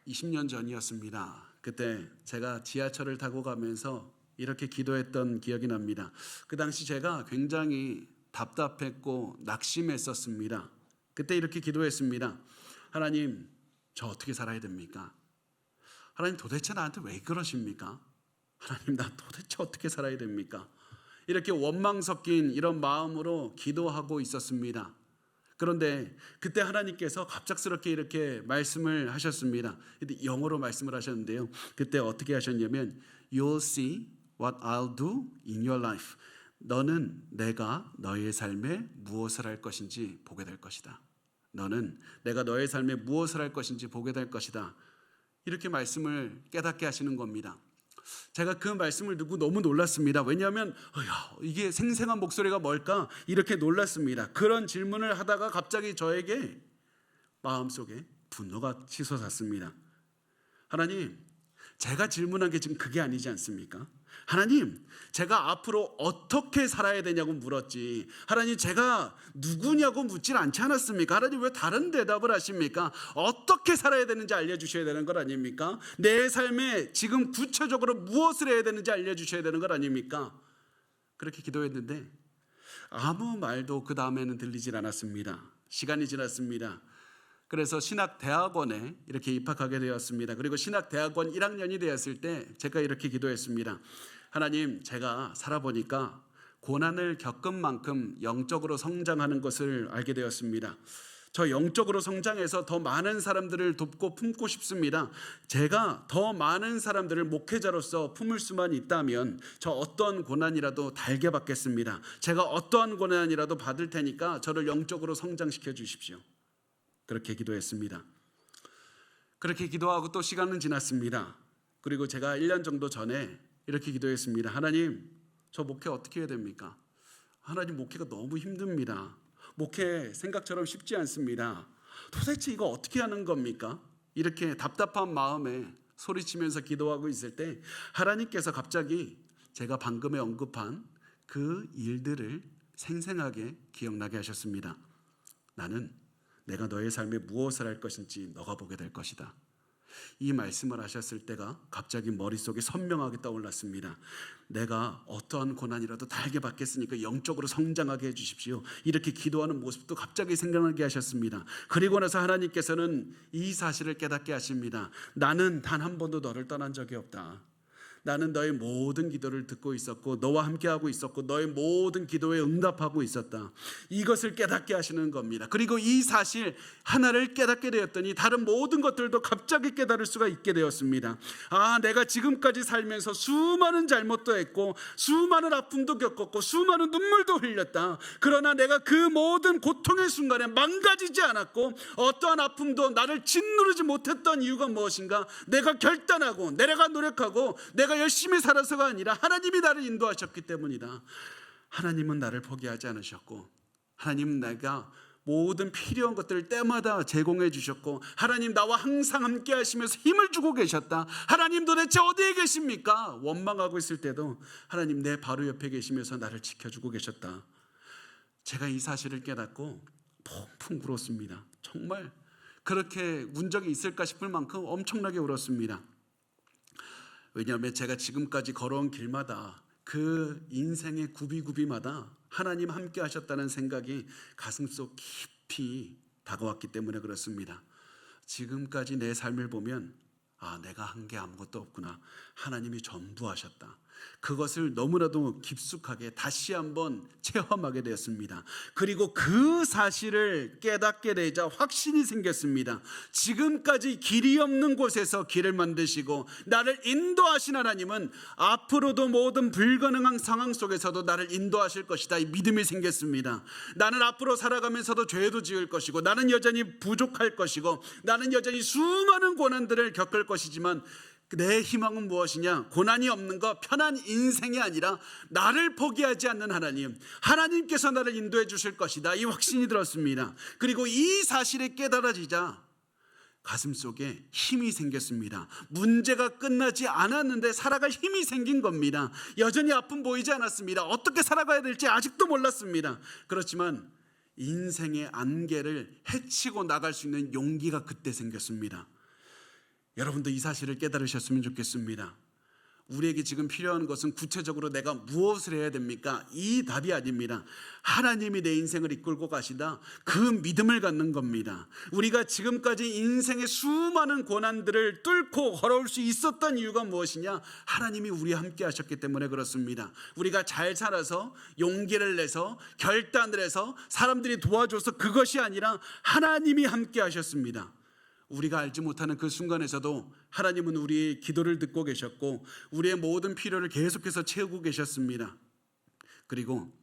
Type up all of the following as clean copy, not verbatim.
20년 전이었습니다. 그때 제가 지하철을 타고 가면서 이렇게 기도했던 기억이 납니다. 그 당시 제가 굉장히 답답했고 낙심했었습니다. 그때 이렇게 기도했습니다. 하나님, 저 어떻게 살아야 됩니까? 하나님, 도대체 나한테 왜 그러십니까? 하나님, 나 도대체 어떻게 살아야 됩니까? 이렇게 원망 섞인 이런 마음으로 기도하고 있었습니다. 그런데 그때 하나님께서 갑작스럽게 이렇게 말씀을 하셨습니다. 영어로 말씀을 하셨는데요. 그때 어떻게 하셨냐면 You'll see what I'll do in your life. 너는 내가 너의 삶에 무엇을 할 것인지 보게 될 것이다. 너는 내가 너의 삶에 무엇을 할 것인지 보게 될 것이다. 이렇게 말씀을 깨닫게 하시는 겁니다. 제가 그 말씀을 듣고 너무 놀랐습니다. 왜냐하면 이게 생생한 목소리가 뭘까? 이렇게 놀랐습니다. 그런 질문을 하다가 갑자기 저에게 마음속에 분노가 치솟았습니다. 하나님, 제가 질문한 게 지금 그게 아니지 않습니까? 하나님, 제가 앞으로 어떻게 살아야 되냐고 물었지, 하나님 제가 누구냐고 묻질 않지 않았습니까? 하나님 왜 다른 대답을 하십니까? 어떻게 살아야 되는지 알려주셔야 되는 것 아닙니까? 내 삶에 지금 구체적으로 무엇을 해야 되는지 알려주셔야 되는 것 아닙니까? 그렇게 기도했는데 아무 말도 그 다음에는 들리질 않았습니다. 시간이 지났습니다. 그래서 신학대학원에 이렇게 입학하게 되었습니다. 그리고 신학대학원 1학년이 되었을 때 제가 이렇게 기도했습니다. 하나님, 제가 살아보니까 고난을 겪은 만큼 영적으로 성장하는 것을 알게 되었습니다. 저 영적으로 성장해서 더 많은 사람들을 돕고 품고 싶습니다. 제가 더 많은 사람들을 목회자로서 품을 수만 있다면 저 어떤 고난이라도 달게 받겠습니다. 제가 어떠한 고난이라도 받을 테니까 저를 영적으로 성장시켜 주십시오. 그렇게 기도했습니다. 그렇게 기도하고 또 시간은 지났습니다. 그리고 제가 1년 정도 전에 이렇게 기도했습니다. 하나님, 저 목회 어떻게 해야 됩니까? 하나님, 목회가 너무 힘듭니다. 목회 생각처럼 쉽지 않습니다. 도대체 이거 어떻게 하는 겁니까? 이렇게 답답한 마음에 소리치면서 기도하고 있을 때 하나님께서 갑자기 제가 방금에 언급한 그 일들을 생생하게 기억나게 하셨습니다. 나는 내가 너의 삶에 무엇을 할 것인지 너가 보게 될 것이다. 이 말씀을 하셨을 때가 갑자기 머릿속에 선명하게 떠올랐습니다. 내가 어떠한 고난이라도 달게 받겠으니까 영적으로 성장하게 해주십시오. 이렇게 기도하는 모습도 갑자기 생각나게 하셨습니다. 그리고 나서 하나님께서는 이 사실을 깨닫게 하십니다. 나는 단 한 번도 너를 떠난 적이 없다. 나는 너의 모든 기도를 듣고 있었고 너와 함께하고 있었고 너의 모든 기도에 응답하고 있었다. 이것을 깨닫게 하시는 겁니다. 그리고 이 사실 하나를 깨닫게 되었더니 다른 모든 것들도 갑자기 깨달을 수가 있게 되었습니다. 내가 지금까지 살면서 수많은 잘못도 했고 수많은 아픔도 겪었고 수많은 눈물도 흘렸다. 그러나 내가 그 모든 고통의 순간에 망가지지 않았고 어떠한 아픔도 나를 짓누르지 못했던 이유가 무엇인가? 내가 결단하고 내가 노력하고 내가 열심히 살아서가 아니라 하나님이 나를 인도하셨기 때문이다. 하나님은 나를 포기하지 않으셨고 하나님은 내가 모든 필요한 것들을 때마다 제공해 주셨고 하나님 나와 항상 함께 하시면서 힘을 주고 계셨다. 하나님 도대체 어디에 계십니까? 원망하고 있을 때도 하나님 내 바로 옆에 계시면서 나를 지켜주고 계셨다. 제가 이 사실을 깨닫고 펑펑 울었습니다. 정말 그렇게 운 적이 있을까 싶을 만큼 엄청나게 울었습니다. 왜냐하면 제가 지금까지 걸어온 길마다 그 인생의 구비구비마다 하나님 함께 하셨다는 생각이 가슴속 깊이 다가왔기 때문에 그렇습니다. 지금까지 내 삶을 보면 내가 한 게 아무것도 없구나. 하나님이 전부 하셨다. 그것을 너무나도 깊숙하게 다시 한번 체험하게 되었습니다. 그리고 그 사실을 깨닫게 되자 확신이 생겼습니다. 지금까지 길이 없는 곳에서 길을 만드시고 나를 인도하신 하나님은 앞으로도 모든 불가능한 상황 속에서도 나를 인도하실 것이다. 이 믿음이 생겼습니다. 나는 앞으로 살아가면서도 죄도 지을 것이고 나는 여전히 부족할 것이고 나는 여전히 수많은 고난들을 겪을 것이지만 내 희망은 무엇이냐? 고난이 없는 것, 편한 인생이 아니라 나를 포기하지 않는 하나님, 하나님께서 나를 인도해 주실 것이다. 이 확신이 들었습니다. 그리고 이 사실이 깨달아지자 가슴속에 힘이 생겼습니다. 문제가 끝나지 않았는데 살아갈 힘이 생긴 겁니다. 여전히 아픔 보이지 않았습니다. 어떻게 살아가야 될지 아직도 몰랐습니다. 그렇지만 인생의 안개를 헤치고 나갈 수 있는 용기가 그때 생겼습니다. 여러분도 이 사실을 깨달으셨으면 좋겠습니다. 우리에게 지금 필요한 것은 구체적으로 내가 무엇을 해야 됩니까? 이 답이 아닙니다. 하나님이 내 인생을 이끌고 가시다, 그 믿음을 갖는 겁니다. 우리가 지금까지 인생의 수많은 고난들을 뚫고 걸어올 수 있었던 이유가 무엇이냐? 하나님이 우리와 함께 하셨기 때문에 그렇습니다. 우리가 잘 살아서 용기를 내서 결단을 해서 사람들이 도와줘서 그것이 아니라 하나님이 함께 하셨습니다. 우리가 알지 못하는 그 순간에서도 하나님은 우리의 기도를 듣고 계셨고 우리의 모든 필요를 계속해서 채우고 계셨습니다. 그리고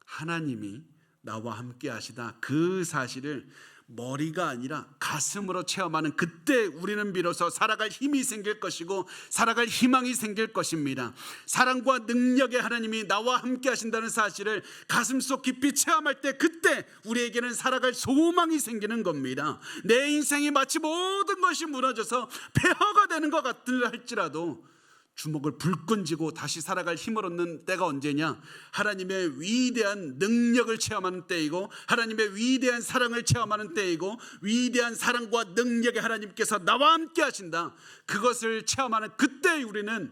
하나님이 나와 함께 하시다, 그 사실을 머리가 아니라 가슴으로 체험하는 그때 우리는 비로소 살아갈 힘이 생길 것이고 살아갈 희망이 생길 것입니다. 사랑과 능력의 하나님이 나와 함께 하신다는 사실을 가슴속 깊이 체험할 때 그때 우리에게는 살아갈 소망이 생기는 겁니다. 내 인생이 마치 모든 것이 무너져서 폐허가 되는 것 같으려 할지라도 주먹을 불끈 쥐고 다시 살아갈 힘을 얻는 때가 언제냐? 하나님의 위대한 능력을 체험하는 때이고 하나님의 위대한 사랑을 체험하는 때이고 위대한 사랑과 능력의 하나님께서 나와 함께 하신다, 그것을 체험하는 그때 우리는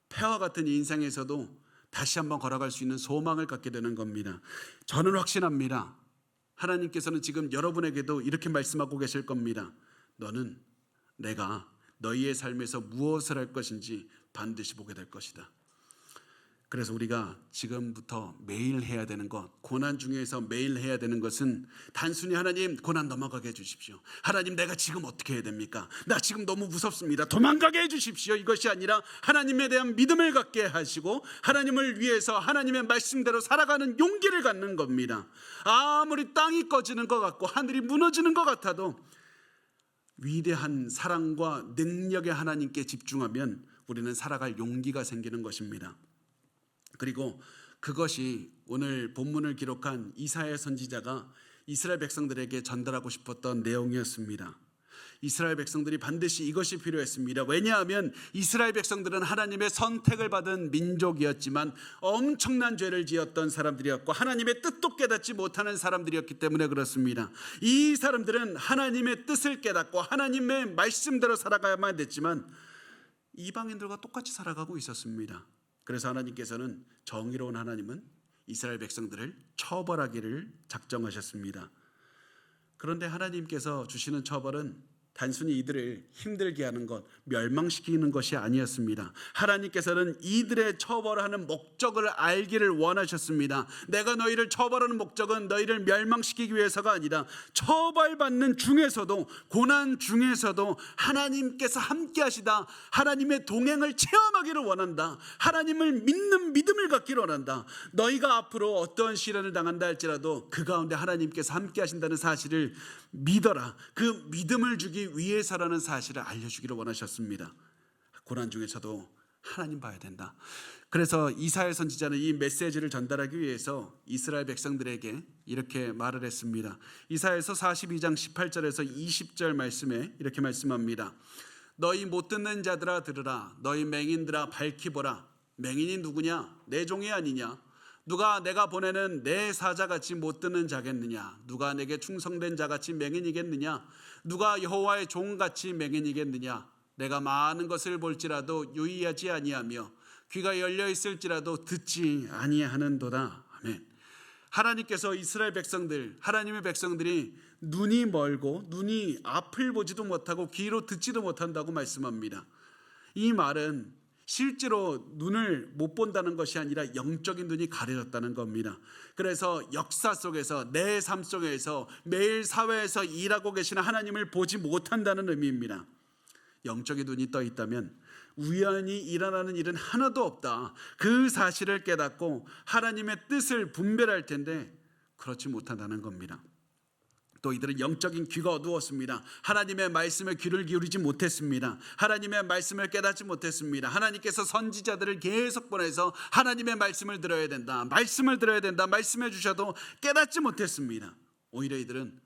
폐허 같은 인생에서도 다시 한번 걸어갈 수 있는 소망을 갖게 되는 겁니다. 저는 확신합니다. 하나님께서는 지금 여러분에게도 이렇게 말씀하고 계실 겁니다. 너는 내가 너희의 삶에서 무엇을 할 것인지 반드시 보게 될 것이다. 그래서 우리가 지금부터 매일 해야 되는 것, 고난 중에서 매일 해야 되는 것은 단순히 하나님 고난 넘어가게 해주십시오, 하나님 내가 지금 어떻게 해야 됩니까, 나 지금 너무 무섭습니다, 도망가게 해주십시오, 이것이 아니라 하나님에 대한 믿음을 갖게 하시고 하나님을 위해서 하나님의 말씀대로 살아가는 용기를 갖는 겁니다. 아무리 땅이 꺼지는 것 같고 하늘이 무너지는 것 같아도 위대한 사랑과 능력의 하나님께 집중하면 우리는 살아갈 용기가 생기는 것입니다. 그리고 그것이 오늘 본문을 기록한 이사야 선지자가 이스라엘 백성들에게 전달하고 싶었던 내용이었습니다. 이스라엘 백성들이 반드시 이것이 필요했습니다. 왜냐하면 이스라엘 백성들은 하나님의 선택을 받은 민족이었지만 엄청난 죄를 지었던 사람들이었고 하나님의 뜻도 깨닫지 못하는 사람들이었기 때문에 그렇습니다. 이 사람들은 하나님의 뜻을 깨닫고 하나님의 말씀대로 살아가야만 됐지만 이방인들과 똑같이 살아가고 있었습니다. 그래서 하나님께서는, 정의로운 하나님은 이스라엘 백성들을 처벌하기를 작정하셨습니다. 그런데 하나님께서 주시는 처벌은 단순히 이들을 힘들게 하는 것, 멸망시키는 것이 아니었습니다. 하나님께서는 이들의 처벌하는 목적을 알기를 원하셨습니다. 내가 너희를 처벌하는 목적은 너희를 멸망시키기 위해서가 아니라 처벌받는 중에서도, 고난 중에서도 하나님께서 함께 하시다, 하나님의 동행을 체험하기를 원한다, 하나님을 믿는 믿음을 갖기를 원한다. 너희가 앞으로 어떠한 시련을 당한다 할지라도 그 가운데 하나님께서 함께 하신다는 사실을 믿어라, 그 믿음을 주기 위해서라는 사실을 알려주기를 원하셨습니다. 고난 중에서도 하나님 봐야 된다. 그래서 이사야 선지자는 이 메시지를 전달하기 위해서 이스라엘 백성들에게 이렇게 말을 했습니다. 이사야서 42장 18절에서 20절 말씀에 이렇게 말씀합니다. 너희 못 듣는 자들아 들으라, 너희 맹인들아 밝히 보라. 맹인이 누구냐? 내 종이 아니냐? 누가 내가 보내는 내 사자같이 못 듣는 자겠느냐? 누가 내게 충성된 자같이 맹인이겠느냐? 누가 여호와의 종같이 맹인이겠느냐? 내가 많은 것을 볼지라도 유의하지 아니하며 귀가 열려 있을지라도 듣지 아니하는도다. 아멘. 하나님께서 이스라엘 백성들, 하나님의 백성들이 눈이 멀고 눈이 앞을 보지도 못하고 귀로 듣지도 못한다고 말씀합니다. 이 말은 실제로 눈을 못 본다는 것이 아니라 영적인 눈이 가려졌다는 겁니다. 그래서 역사 속에서, 내 삶 속에서, 매일 사회에서 일하고 계시는 하나님을 보지 못한다는 의미입니다. 영적인 눈이 떠 있다면 우연히 일어나는 일은 하나도 없다, 그 사실을 깨닫고 하나님의 뜻을 분별할 텐데 그렇지 못한다는 겁니다. 또 이들은 영적인 귀가 어두웠습니다. 하나님의 말씀에 귀를 기울이지 못했습니다. 하나님의 말씀을 깨닫지 못했습니다. 하나님께서 선지자들을 계속 보내서 하나님의 말씀을 들어야 된다, 말씀을 들어야 된다 말씀해 주셔도 깨닫지 못했습니다. 오히려 이들은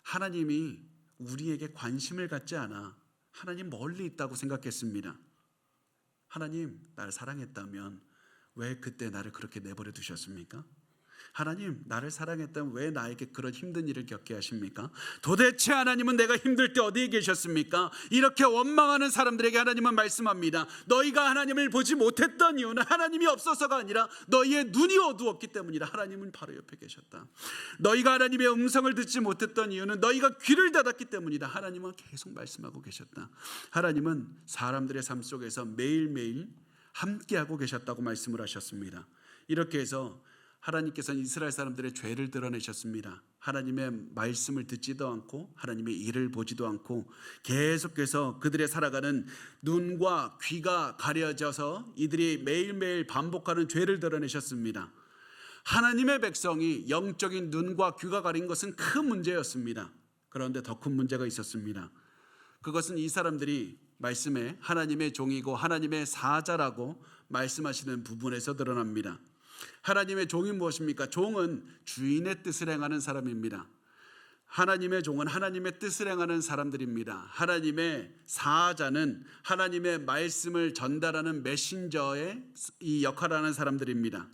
하나님이 우리에게 관심을 갖지 않아 하나님 멀리 있다고 생각했습니다. 하나님 나를 사랑했다면 왜 그때 나를 그렇게 내버려 두셨습니까? 하나님, 나를 사랑했다면 왜 나에게 그런 힘든 일을 겪게 하십니까? 도대체 하나님은 내가 힘들 때 어디에 계셨습니까? 이렇게 원망하는 사람들에게 하나님은 말씀합니다. 너희가 하나님을 보지 못했던 이유는 하나님이 없어서가 아니라 너희의 눈이 어두웠기 때문이라. 하나님은 바로 옆에 계셨다. 너희가 하나님의 음성을 듣지 못했던 이유는 너희가 귀를 닫았기 때문이다. 하나님은 계속 말씀하고 계셨다. 하나님은 사람들의 삶 속에서 매일매일 함께하고 계셨다고 말씀을 하셨습니다. 이렇게 해서 하나님께서는 이스라엘 사람들의 죄를 드러내셨습니다. 하나님의 말씀을 듣지도 않고 하나님의 일을 보지도 않고 계속해서 그들의 살아가는 눈과 귀가 가려져서 이들이 매일매일 반복하는 죄를 드러내셨습니다. 하나님의 백성이 영적인 눈과 귀가 가린 것은 큰 문제였습니다. 그런데 더 큰 문제가 있었습니다. 그것은 이 사람들이 말씀에 하나님의 종이고 하나님의 사자라고 말씀하시는 부분에서 드러납니다. 하나님의 종이 무엇입니까? 종은 주인의 뜻을 행하는 사람입니다. 하나님의 종은 하나님의 뜻을 행하는 사람들입니다. 하나님의 사자는 하나님의 말씀을 전달하는 메신저의 이 역할을 하는 사람들입니다.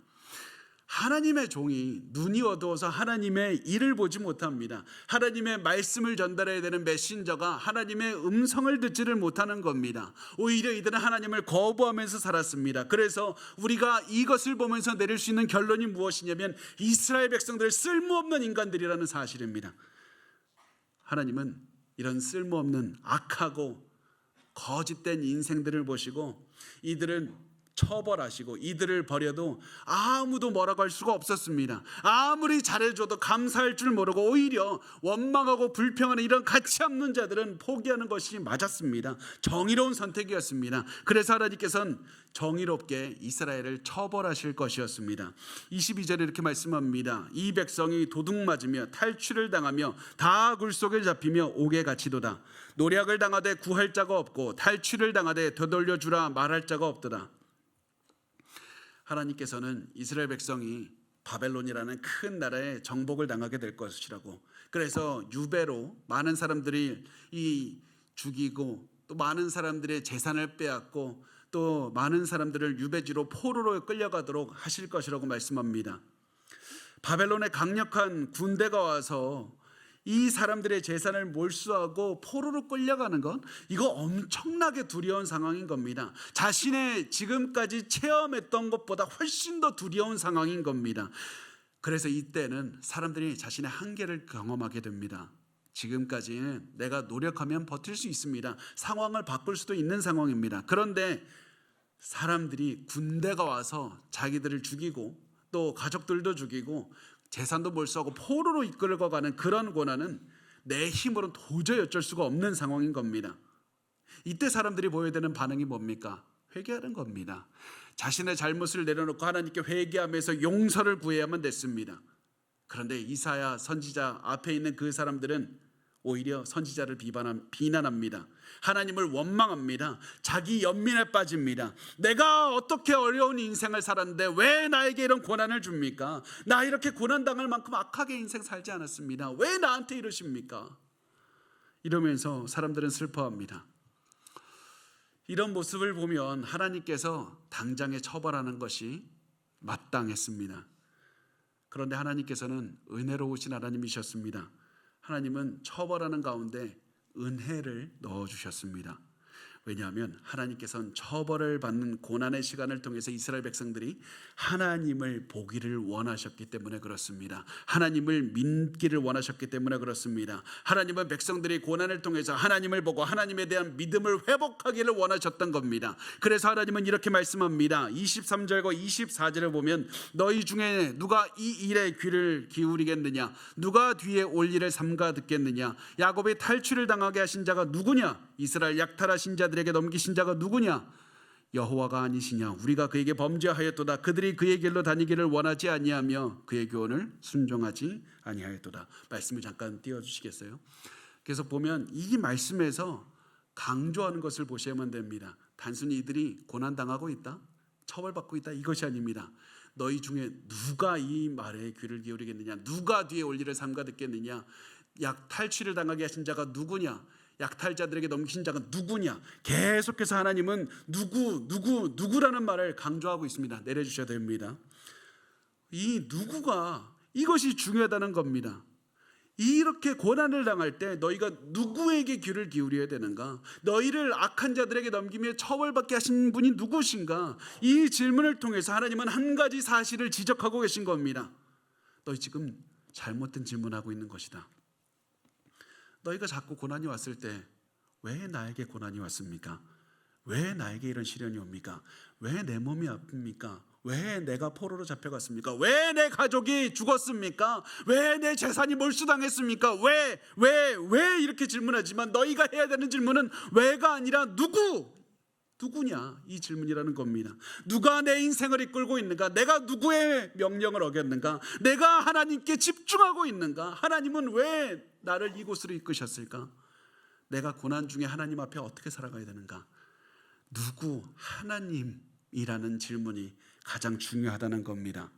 하나님의 종이 눈이 어두워서 하나님의 일을 보지 못합니다. 하나님의 말씀을 전달해야 되는 메신저가 하나님의 음성을 듣지를 못하는 겁니다. 오히려 이들은 하나님을 거부하면서 살았습니다. 그래서 우리가 이것을 보면서 내릴 수 있는 결론이 무엇이냐면 이스라엘 백성들 쓸모없는 인간들이라는 사실입니다. 하나님은 이런 쓸모없는 악하고 거짓된 인생들을 보시고 이들은 처벌하시고 이들을 버려도 아무도 뭐라고 할 수가 없었습니다. 아무리 잘해줘도 감사할 줄 모르고 오히려 원망하고 불평하는 이런 가치 없는 자들은 포기하는 것이 맞았습니다. 정의로운 선택이었습니다. 그래서 하나님께서는 정의롭게 이스라엘을 처벌하실 것이었습니다. 22절에 이렇게 말씀합니다. 이 백성이 도둑 맞으며 탈취를 당하며 다 굴속에 잡히며 옥에 갇히도다. 노략을 당하되 구할 자가 없고 탈취를 당하되 되돌려 주라 말할 자가 없도다. 하나님께서는 이스라엘 백성이 바벨론이라는 큰 나라에 정복을 당하게 될 것이라고, 그래서 유배로 많은 사람들이 죽이고 또 많은 사람들의 재산을 빼앗고 또 많은 사람들을 유배지로 포로로 끌려가도록 하실 것이라고 말씀합니다. 바벨론의 강력한 군대가 와서 이 사람들의 재산을 몰수하고 포로로 끌려가는 건 이거 엄청나게 두려운 상황인 겁니다. 자신의 지금까지 체험했던 것보다 훨씬 더 두려운 상황인 겁니다. 그래서 이때는 사람들이 자신의 한계를 경험하게 됩니다. 지금까지는 내가 노력하면 버틸 수 있습니다. 상황을 바꿀 수도 있는 상황입니다. 그런데 사람들이 군대가 와서 자기들을 죽이고 또 가족들도 죽이고 재산도 몰수하고 포로로 이끌고 가는 그런 고난은 내 힘으로는 도저히 어쩔 수가 없는 상황인 겁니다. 이때 사람들이 보여야 되는 반응이 뭡니까? 회개하는 겁니다. 자신의 잘못을 내려놓고 하나님께 회개하면서 용서를 구해야만 됐습니다. 그런데 이사야 선지자 앞에 있는 그 사람들은 오히려 선지자를 비난합니다. 하나님을 원망합니다. 자기 연민에 빠집니다. 내가 어떻게 어려운 인생을 살았는데 왜 나에게 이런 고난을 줍니까? 나 이렇게 고난당할 만큼 악하게 인생 살지 않았습니다. 왜 나한테 이러십니까? 이러면서 사람들은 슬퍼합니다. 이런 모습을 보면 하나님께서 당장에 처벌하는 것이 마땅했습니다. 그런데 하나님께서는 은혜로우신 하나님이셨습니다. 하나님은 처벌하는 가운데 은혜를 넣어주셨습니다. 왜냐하면 하나님께서는 처벌을 받는 고난의 시간을 통해서 이스라엘 백성들이 하나님을 보기를 원하셨기 때문에 그렇습니다. 하나님을 믿기를 원하셨기 때문에 그렇습니다. 하나님은 백성들이 고난을 통해서 하나님을 보고 하나님에 대한 믿음을 회복하기를 원하셨던 겁니다. 그래서 하나님은 이렇게 말씀합니다. 23절과 24절을 보면 너희 중에 누가 이 일에 귀를 기울이겠느냐? 누가 뒤에 올 일을 삼가 듣겠느냐? 야곱의 탈취를 당하게 하신 자가 누구냐? 이스라엘 약탈하신 자들에게 넘기신 자가 누구냐? 여호와가 아니시냐? 우리가 그에게 범죄하였도다. 그들이 그의 길로 다니기를 원하지 아니하며 그의 교훈을 순종하지 아니하였도다. 말씀을 잠깐 띄워주시겠어요? 그래서 보면 이 말씀에서 강조하는 것을 보시면 됩니다. 단순히 이들이 고난당하고 있다, 처벌받고 있다, 이것이 아닙니다. 너희 중에 누가 이 말에 귀를 기울이겠느냐? 누가 뒤에 올 일을 삼가 듣겠느냐? 탈취를 당하게 하신 자가 누구냐? 약탈자들에게 넘기신 자가 누구냐? 계속해서 하나님은 누구라는 말을 강조하고 있습니다. 내려주셔야 됩니다. 이 누구가 이것이 중요하다는 겁니다. 이렇게 고난을 당할 때 너희가 누구에게 귀를 기울여야 되는가? 너희를 악한 자들에게 넘기며 처벌받게 하신 분이 누구신가? 이 질문을 통해서 하나님은 한 가지 사실을 지적하고 계신 겁니다. 너희 지금 잘못된 질문하고 있는 것이다. 너희가 자꾸 고난이 왔을 때 왜 나에게 고난이 왔습니까? 왜 나에게 이런 시련이 옵니까? 왜 내 몸이 아픕니까? 왜 내가 포로로 잡혀갔습니까? 왜 내 가족이 죽었습니까? 왜 내 재산이 몰수당했습니까? 왜 이렇게 질문하지만 너희가 해야 되는 질문은 왜가 아니라 누구냐? 이 질문이라는 겁니다. 누가 내 인생을 이끌고 있는가? 내가 누구의 명령을 어겼는가? 내가 하나님께 집중하고 있는가? 하나님은 왜 나를 이곳으로 이끄셨을까? 내가 고난 중에 하나님 앞에 어떻게 살아가야 되는가? 누구? 하나님이라는 질문이 가장 중요하다는 겁니다.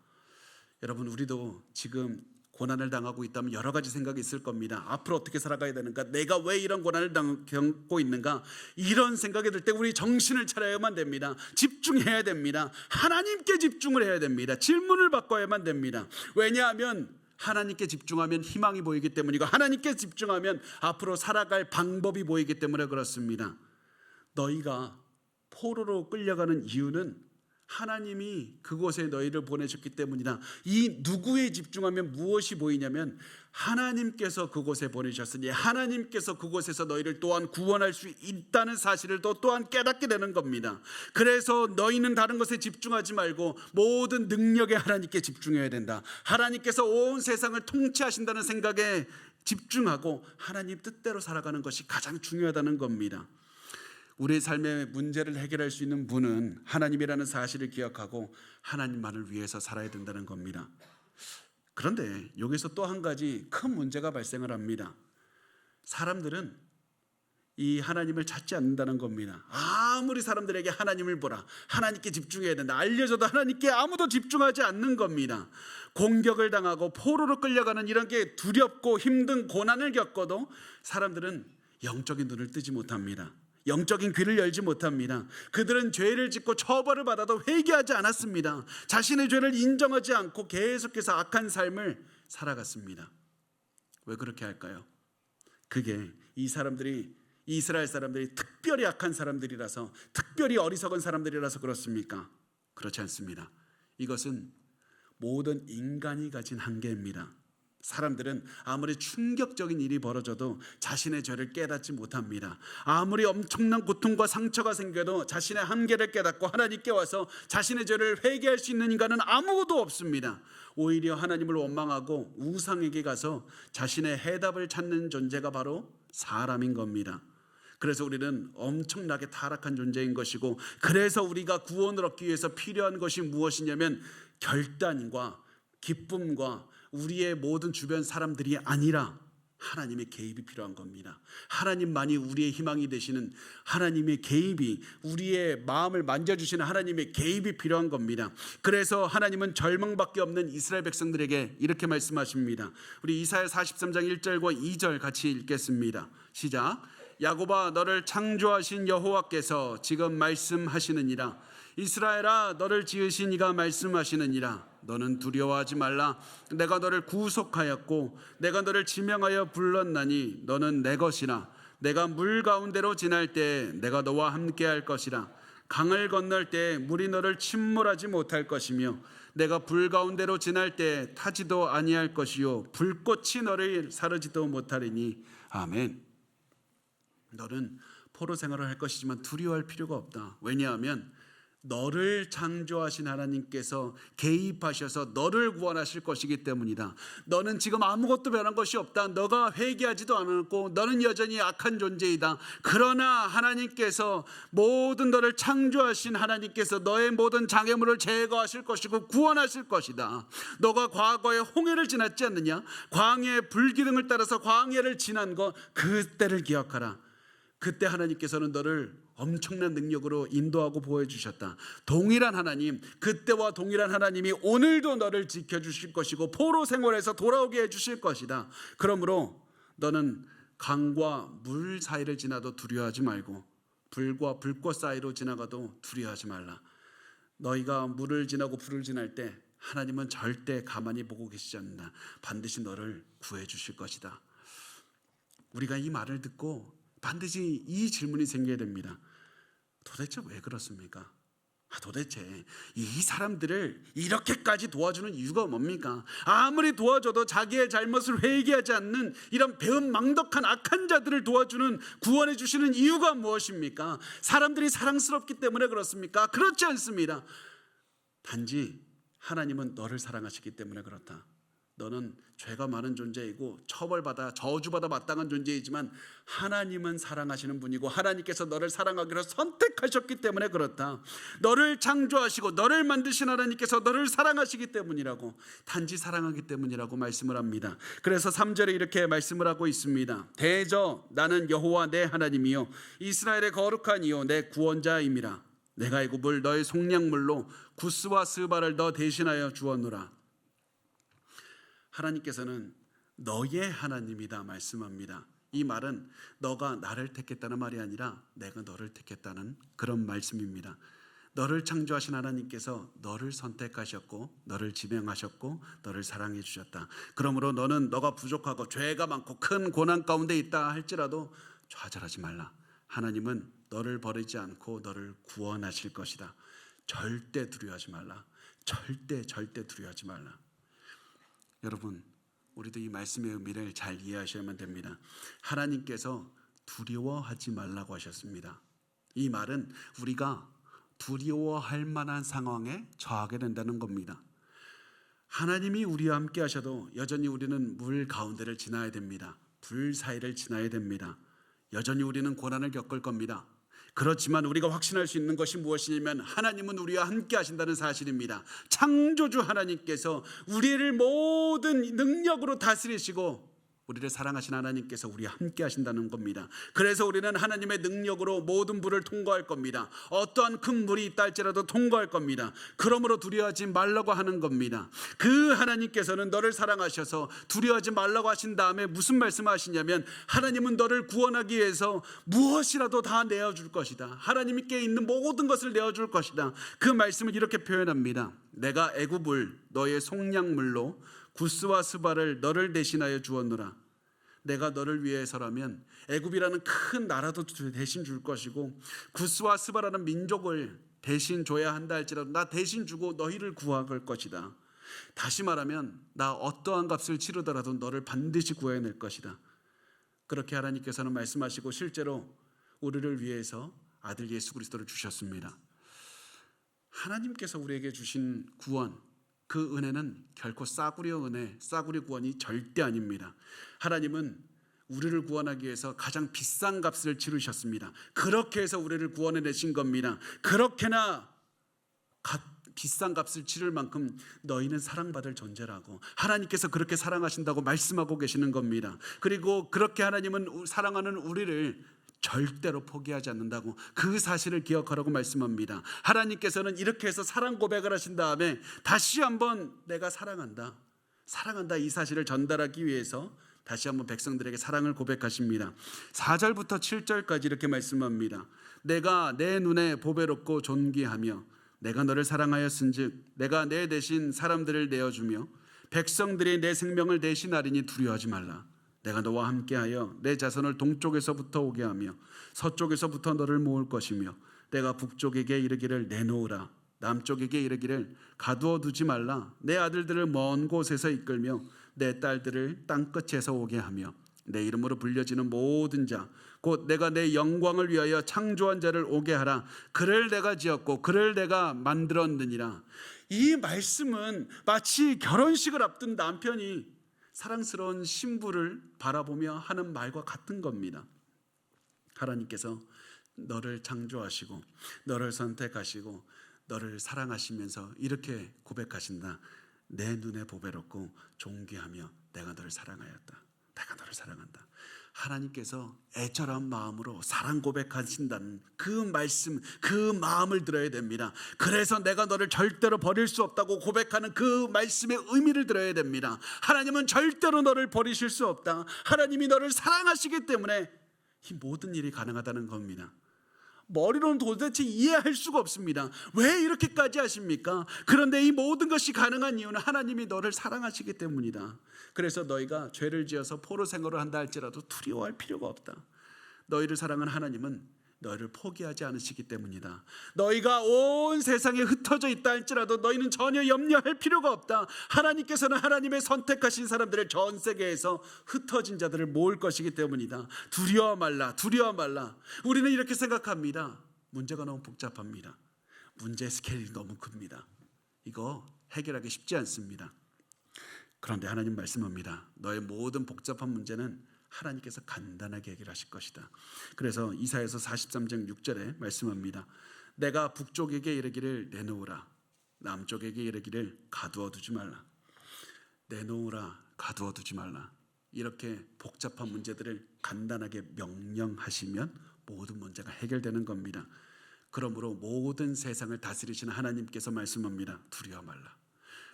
여러분, 우리도 지금 고난을 당하고 있다면 여러 가지 생각이 있을 겁니다. 앞으로 어떻게 살아가야 되는가? 내가 왜 이런 고난을 겪고 있는가? 이런 생각이 들 때 우리 정신을 차려야만 됩니다. 집중해야 됩니다. 하나님께 집중을 해야 됩니다. 질문을 바꿔야만 됩니다. 왜냐하면 하나님께 집중하면 희망이 보이기 때문이고, 하나님께 집중하면 앞으로 살아갈 방법이 보이기 때문에 그렇습니다. 너희가 포로로 끌려가는 이유는 하나님이 그곳에 너희를 보내셨기 때문이다. 이 누구에 집중하면 무엇이 보이냐면 하나님께서 그곳에 보내셨으니 하나님께서 그곳에서 너희를 또한 구원할 수 있다는 사실을 또한 깨닫게 되는 겁니다. 그래서 너희는 다른 것에 집중하지 말고 모든 능력에 하나님께 집중해야 된다. 하나님께서 온 세상을 통치하신다는 생각에 집중하고 하나님 뜻대로 살아가는 것이 가장 중요하다는 겁니다. 우리의 삶의 문제를 해결할 수 있는 분은 하나님이라는 사실을 기억하고 하나님만을 위해서 살아야 된다는 겁니다. 그런데 여기서 또 한 가지 큰 문제가 발생을 합니다. 사람들은 이 하나님을 찾지 않는다는 겁니다. 아무리 사람들에게 하나님을 보라, 하나님께 집중해야 된다 알려줘도 하나님께 아무도 집중하지 않는 겁니다. 공격을 당하고 포로로 끌려가는 이런 게 두렵고 힘든 고난을 겪어도 사람들은 영적인 눈을 뜨지 못합니다. 영적인 귀를 열지 못합니다. 그들은 죄를 짓고 처벌을 받아도 회개하지 않았습니다. 자신의 죄를 인정하지 않고 계속해서 악한 삶을 살아갔습니다. 왜 그렇게 할까요? 그게 이스라엘 사람들이 특별히 악한 사람들이라서, 특별히 어리석은 사람들이라서 그렇습니까? 그렇지 않습니다. 이것은 모든 인간이 가진 한계입니다. 사람들은 아무리 충격적인 일이 벌어져도 자신의 죄를 깨닫지 못합니다. 아무리 엄청난 고통과 상처가 생겨도 자신의 한계를 깨닫고 하나님께 와서 자신의 죄를 회개할 수 있는 인간은 아무도 없습니다. 오히려 하나님을 원망하고 우상에게 가서 자신의 해답을 찾는 존재가 바로 사람인 겁니다. 그래서 우리는 엄청나게 타락한 존재인 것이고, 그래서 우리가 구원을 얻기 위해서 필요한 것이 무엇이냐면 결단과 기쁨과 우리의 모든 주변 사람들이 아니라 하나님의 개입이 필요한 겁니다. 하나님만이 우리의 희망이 되시는 하나님의 개입이, 우리의 마음을 만져주시는 하나님의 개입이 필요한 겁니다. 그래서 하나님은 절망밖에 없는 이스라엘 백성들에게 이렇게 말씀하십니다. 우리 이사야 43장 1절과 2절 같이 읽겠습니다. 시작. 야곱아, 너를 창조하신 여호와께서 지금 말씀하시느니라. 이스라엘아, 너를 지으신 이가 말씀하시느니라. 너는 두려워하지 말라. 내가 너를 구속하였고 내가 너를 지명하여 불렀나니 너는 내 것이라. 내가 물 가운데로 지날 때 내가 너와 함께 할 것이라. 강을 건널 때 물이 너를 침몰하지 못할 것이며 내가 불 가운데로 지날 때 타지도 아니할 것이요 불꽃이 너를 사르지도 못하리니. 아멘. 너는 포로 생활을 할 것이지만 두려워할 필요가 없다. 왜냐하면 너를 창조하신 하나님께서 개입하셔서 너를 구원하실 것이기 때문이다. 너는 지금 아무것도 변한 것이 없다. 너가 회개하지도 않았고 너는 여전히 악한 존재이다. 그러나 하나님께서 모든 너를 창조하신 하나님께서 너의 모든 장애물을 제거하실 것이고 구원하실 것이다. 너가 과거에 홍해를 지났지 않느냐? 광야의 불기둥을 따라서 광야를 지난 것, 그때를 기억하라. 그때 하나님께서는 너를 엄청난 능력으로 인도하고 보호해주셨다. 동일한 하나님, 그때와 동일한 하나님이 오늘도 너를 지켜주실 것이고 포로 생활에서 돌아오게 해주실 것이다. 그러므로 너는 강과 물 사이를 지나도 두려워하지 말고 불과 불꽃 사이로 지나가도 두려워하지 말라. 너희가 물을 지나고 불을 지날 때 하나님은 절대 가만히 보고 계시지 않는다. 반드시 너를 구해 주실 것이다. 우리가 이 말을 듣고 반드시 이 질문이 생겨야 됩니다. 도대체 왜 그렇습니까? 도대체 이 사람들을 이렇게까지 도와주는 이유가 뭡니까? 아무리 도와줘도 자기의 잘못을 회개하지 않는 이런 배은망덕한 악한 자들을 도와주는, 구원해 주시는 이유가 무엇입니까? 사람들이 사랑스럽기 때문에 그렇습니까? 그렇지 않습니다. 단지 하나님은 너를 사랑하시기 때문에 그렇다. 너는 죄가 많은 존재이고 처벌받아 저주받아 마땅한 존재이지만 하나님은 사랑하시는 분이고 하나님께서 너를 사랑하기로 선택하셨기 때문에 그렇다. 너를 창조하시고 너를 만드신 하나님께서 너를 사랑하시기 때문이라고, 단지 사랑하기 때문이라고 말씀을 합니다. 그래서 3절에 이렇게 말씀을 하고 있습니다. 대저 나는 여호와 내 하나님이요 이스라엘의 거룩한 이요 내 구원자임이라. 내가 애굽을 너의 속량물로 구스와 스바를 너 대신하여 주었노라. 하나님께서는 너의 하나님이다 말씀합니다. 이 말은 너가 나를 택했다는 말이 아니라 내가 너를 택했다는 그런 말씀입니다. 너를 창조하신 하나님께서 너를 선택하셨고 너를 지명하셨고 너를 사랑해 주셨다. 그러므로 너는 너가 부족하고 죄가 많고 큰 고난 가운데 있다 할지라도 좌절하지 말라. 하나님은 너를 버리지 않고 너를 구원하실 것이다. 절대 두려워하지 말라. 절대 두려워하지 말라. 여러분, 우리도 이 말씀의 의미를 잘 이해하셔야만 됩니다. 하나님께서 두려워하지 말라고 하셨습니다. 이 말은 우리가 두려워할 만한 상황에 처하게 된다는 겁니다. 하나님이 우리와 함께 하셔도 여전히 우리는 물 가운데를 지나야 됩니다. 불 사이를 지나야 됩니다. 여전히 우리는 고난을 겪을 겁니다. 그렇지만 우리가 확신할 수 있는 것이 무엇이냐면 하나님은 우리와 함께 하신다는 사실입니다. 창조주 하나님께서 우리를 모든 능력으로 다스리시고 우리를 사랑하신 하나님께서 우리와 함께 하신다는 겁니다. 그래서 우리는 하나님의 능력으로 모든 불을 통과할 겁니다. 어떠한 큰 물이 있다 할지라도 통과할 겁니다. 그러므로 두려워하지 말라고 하는 겁니다. 그 하나님께서는 너를 사랑하셔서 두려워하지 말라고 하신 다음에 무슨 말씀을 하시냐면 하나님은 너를 구원하기 위해서 무엇이라도 다 내어줄 것이다. 하나님께 있는 모든 것을 내어줄 것이다. 그 말씀을 이렇게 표현합니다. 내가 애굽을 너의 속량물로 구스와 스바를 너를 대신하여 주었노라. 내가 너를 위해서라면 애굽이라는 큰 나라도 대신 줄 것이고 구스와 스바라는 민족을 대신 줘야 한다 할지라도 나 대신 주고 너희를 구할 것이다. 다시 말하면 나 어떠한 값을 치르더라도 너를 반드시 구해낼 것이다. 그렇게 하나님께서는 말씀하시고 실제로 우리를 위해서 아들 예수 그리스도를 주셨습니다. 하나님께서 우리에게 주신 구원, 그 은혜는 결코 싸구려 은혜, 싸구려 구원이 절대 아닙니다. 하나님은 우리를 구원하기 위해서 가장 비싼 값을 치르셨습니다. 그렇게 해서 우리를 구원해 내신 겁니다. 그렇게나 비싼 값을 치를 만큼 너희는 사랑받을 존재라고 하나님께서 그렇게 사랑하신다고 말씀하고 계시는 겁니다. 그리고 그렇게 하나님은 사랑하는 우리를 절대로 포기하지 않는다고 그 사실을 기억하라고 말씀합니다. 하나님께서는 이렇게 해서 사랑 고백을 하신 다음에 다시 한번 내가 사랑한다 이 사실을 전달하기 위해서 다시 한번 백성들에게 사랑을 고백하십니다. 4절부터 7절까지 이렇게 말씀합니다. 내가 내 눈에 보배롭고 존귀하며 내가 너를 사랑하였은즉 내가 내 대신 사람들을 내어주며 백성들이 내 생명을 대신하리니 두려워하지 말라. 내가 너와 함께하여 내 자손을 동쪽에서부터 오게 하며 서쪽에서부터 너를 모을 것이며 내가 북쪽에게 이르기를 내놓으라 남쪽에게 이르기를 가두어 두지 말라. 내 아들들을 먼 곳에서 이끌며 내 딸들을 땅끝에서 오게 하며 내 이름으로 불려지는 모든 자 곧 내가 내 영광을 위하여 창조한 자를 오게 하라. 그를 내가 지었고 그를 내가 만들었느니라. 이 말씀은 마치 결혼식을 앞둔 남편이 사랑스러운 신부를 바라보며 하는 말과 같은 겁니다. 하나님께서 너를 창조하시고 너를 선택하시고 너를 사랑하시면서 이렇게 고백하신다. 내 눈에 보배롭고 존귀하며 내가 너를 사랑하였다. 내가 너를 사랑한다. 하나님께서 애절한 마음으로 사랑 고백하신다는 그 말씀, 그 마음을 들어야 됩니다. 그래서 내가 너를 절대로 버릴 수 없다고 고백하는 그 말씀의 의미를 들어야 됩니다. 하나님은 절대로 너를 버리실 수 없다. 하나님이 너를 사랑하시기 때문에 이 모든 일이 가능하다는 겁니다. 머리로는 도대체 이해할 수가 없습니다. 왜 이렇게까지 하십니까? 그런데 이 모든 것이 가능한 이유는 하나님이 너를 사랑하시기 때문이다. 그래서 너희가 죄를 지어서 포로 생활을 한다 할지라도 두려워할 필요가 없다. 너희를 사랑하는 하나님은 너희를 포기하지 않으시기 때문이다. 너희가 온 세상에 흩어져 있다 할지라도 너희는 전혀 염려할 필요가 없다. 하나님께서는 하나님의 선택하신 사람들을 전 세계에서 흩어진 자들을 모을 것이기 때문이다. 두려워 말라, 두려워 말라. 우리는 이렇게 생각합니다. 문제가 너무 복잡합니다. 문제 스케일이 너무 큽니다. 이거 해결하기 쉽지 않습니다. 그런데 하나님 말씀합니다. 너의 모든 복잡한 문제는 하나님께서 간단하게 해결하실 것이다. 그래서 이사야서 43장 6절에 말씀합니다. 내가 북쪽에게 이르기를 내놓으라, 남쪽에게 이르기를 가두어 두지 말라. 내놓으라, 가두어 두지 말라. 이렇게 복잡한 문제들을 간단하게 명령하시면 모든 문제가 해결되는 겁니다. 그러므로 모든 세상을 다스리시는 하나님께서 말씀합니다. 두려워 말라.